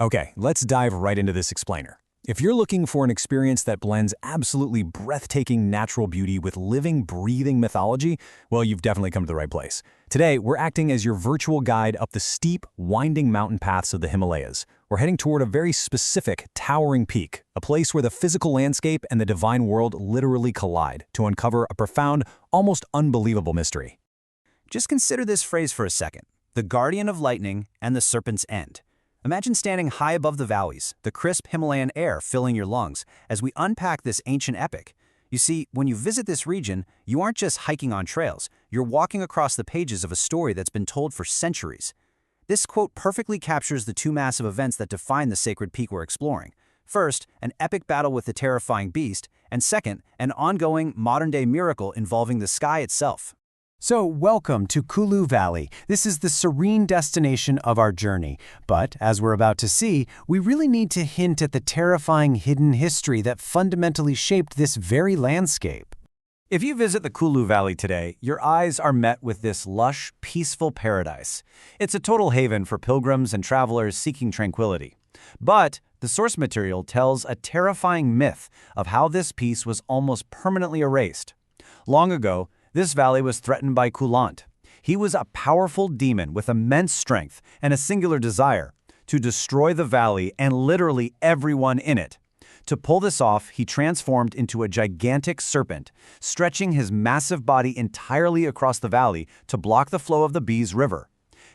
Okay, let's dive right into this explainer. If you're looking for an experience that blends absolutely breathtaking natural beauty with living, breathing mythology, well, you've definitely come to the right place. Today, we're acting as your virtual guide up the steep, winding mountain paths of the Himalayas. We're heading toward a very specific, towering peak, a place where the physical landscape and the divine world literally collide to uncover a profound, almost unbelievable mystery. Just consider this phrase for a second: the guardian of lightning and the serpent's end. Imagine standing high above the valleys, the crisp Himalayan air filling your lungs, as we unpack this ancient epic. You see, when you visit this region, you aren't just hiking on trails, you're walking across the pages of a story that's been told for centuries. This quote perfectly captures the two massive events that define the sacred peak we're exploring. First, an epic battle with the terrifying beast, and second, an ongoing, modern-day miracle involving the sky itself. So, welcome to Kullu Valley. This is the serene destination of our journey. But, as we're about to see, we really need to hint at the terrifying hidden history that fundamentally shaped this very landscape. If you visit the Kullu Valley today, your eyes are met with this lush, peaceful paradise. It's a total haven for pilgrims and travelers seeking tranquility. But the source material tells a terrifying myth of how this peace was almost permanently erased. Long ago, this valley was threatened by Kulant. He was a powerful demon with immense strength and a singular desire to destroy the valley and literally everyone in it. To pull this off, he transformed into a gigantic serpent, stretching his massive body entirely across the valley to block the flow of the Bees River.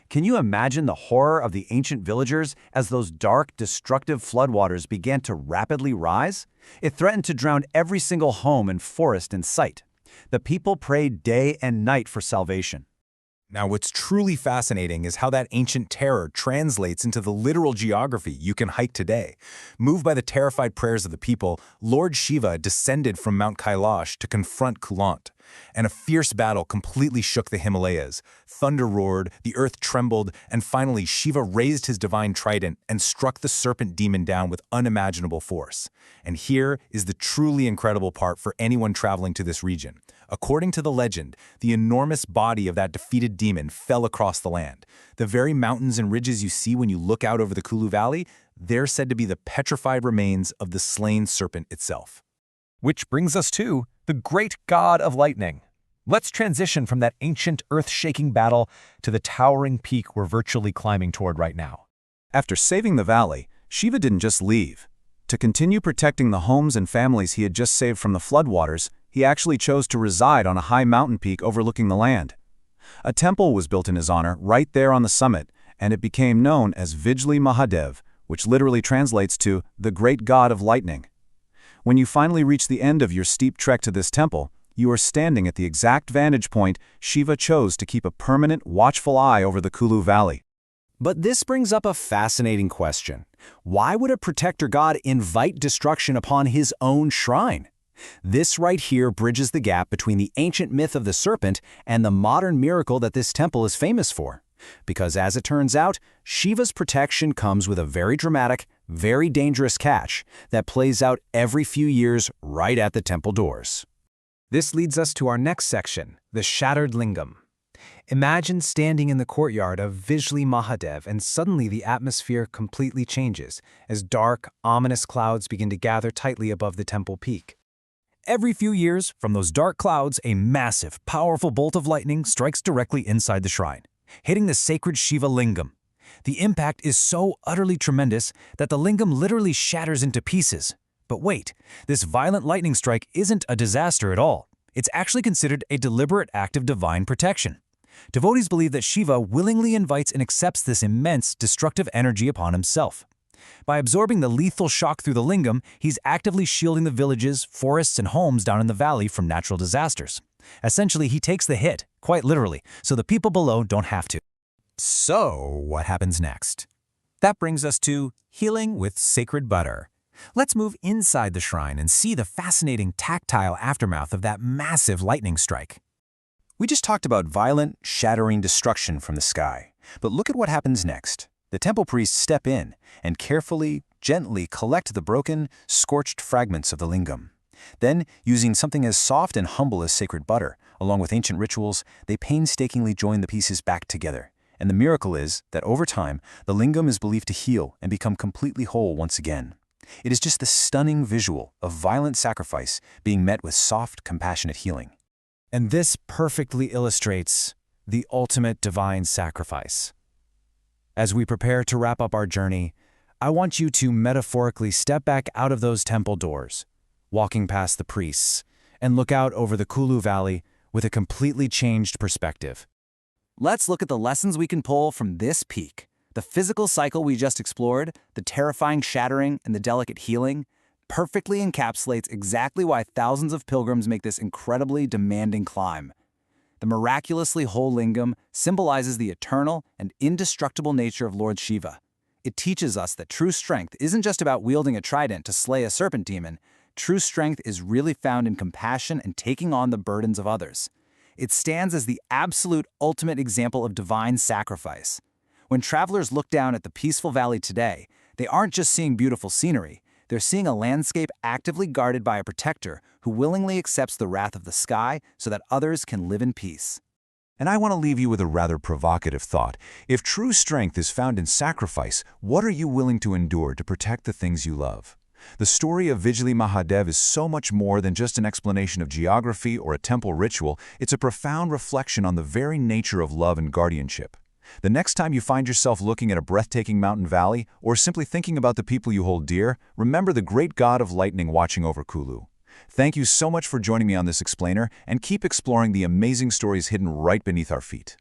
Can you imagine the horror of the ancient villagers as those dark, destructive floodwaters began to rapidly rise? It threatened to drown every single home and forest in sight. The people prayed day and night for salvation. Now, what's truly fascinating is how that ancient terror translates into the literal geography you can hike today. Moved by the terrified prayers of the people, Lord Shiva descended from Mount Kailash to confront Kulant, and a fierce battle completely shook the Himalayas. Thunder roared, the earth trembled, and finally Shiva raised his divine trident and struck the serpent demon down with unimaginable force. And here is the truly incredible part for anyone traveling to this region. According to the legend, the enormous body of that defeated demon fell across the land. The very mountains and ridges you see when you look out over the Kullu Valley, they're said to be the petrified remains of the slain serpent itself. Which brings us to the great god of lightning. Let's transition from that ancient earth-shaking battle to the towering peak we're virtually climbing toward right now. After saving the valley, Shiva didn't just leave. To continue protecting the homes and families he had just saved from the floodwaters, he actually chose to reside on a high mountain peak overlooking the land. A temple was built in his honor right there on the summit, and it became known as Vijli Mahadev, which literally translates to the great god of lightning. When you finally reach the end of your steep trek to this temple, you are standing at the exact vantage point Shiva chose to keep a permanent, watchful eye over the Kullu Valley. But this brings up a fascinating question. Why would a protector god invite destruction upon his own shrine? This right here bridges the gap between the ancient myth of the serpent and the modern miracle that this temple is famous for. Because as it turns out, Shiva's protection comes with a very dramatic, very dangerous catch that plays out every few years right at the temple doors. This leads us to our next section, the shattered lingam. Imagine standing in the courtyard of Vijli Mahadev and suddenly the atmosphere completely changes as dark, ominous clouds begin to gather tightly above the temple peak. Every few years, from those dark clouds, a massive, powerful bolt of lightning strikes directly inside the shrine, hitting the sacred Shiva Lingam. The impact is so utterly tremendous that the lingam literally shatters into pieces. But wait, this violent lightning strike isn't a disaster at all. It's actually considered a deliberate act of divine protection. Devotees believe that Shiva willingly invites and accepts this immense, destructive energy upon himself. By absorbing the lethal shock through the lingam, he's actively shielding the villages, forests, and homes down in the valley from natural disasters. Essentially, he takes the hit, quite literally, so the people below don't have to. So, what happens next? That brings us to healing with sacred butter. Let's move inside the shrine and see the fascinating tactile aftermath of that massive lightning strike. We just talked about violent, shattering destruction from the sky. But look at what happens next. The temple priests step in and carefully, gently collect the broken, scorched fragments of the lingam. Then, using something as soft and humble as sacred butter, along with ancient rituals, they painstakingly join the pieces back together. And the miracle is that over time, the lingam is believed to heal and become completely whole once again. It is just the stunning visual of violent sacrifice being met with soft, compassionate healing. And this perfectly illustrates the ultimate divine sacrifice. As we prepare to wrap up our journey, I want you to metaphorically step back out of those temple doors, walking past the priests, and look out over the Kullu Valley with a completely changed perspective. Let's look at the lessons we can pull from this peak. The physical cycle we just explored, the terrifying shattering and the delicate healing, perfectly encapsulates exactly why thousands of pilgrims make this incredibly demanding climb. The miraculously whole lingam symbolizes the eternal and indestructible nature of Lord Shiva. It teaches us that true strength isn't just about wielding a trident to slay a serpent demon. True strength is really found in compassion and taking on the burdens of others. It stands as the absolute ultimate example of divine sacrifice. When travelers look down at the peaceful valley today, they aren't just seeing beautiful scenery. They're seeing a landscape actively guarded by a protector who willingly accepts the wrath of the sky so that others can live in peace. And I want to leave you with a rather provocative thought. If true strength is found in sacrifice, what are you willing to endure to protect the things you love? The story of Vijli Mahadev is so much more than just an explanation of geography or a temple ritual. It's a profound reflection on the very nature of love and guardianship. The next time you find yourself looking at a breathtaking mountain valley or simply thinking about the people you hold dear, remember the great god of lightning watching over Kullu. Thank you so much for joining me on this explainer, and keep exploring the amazing stories hidden right beneath our feet.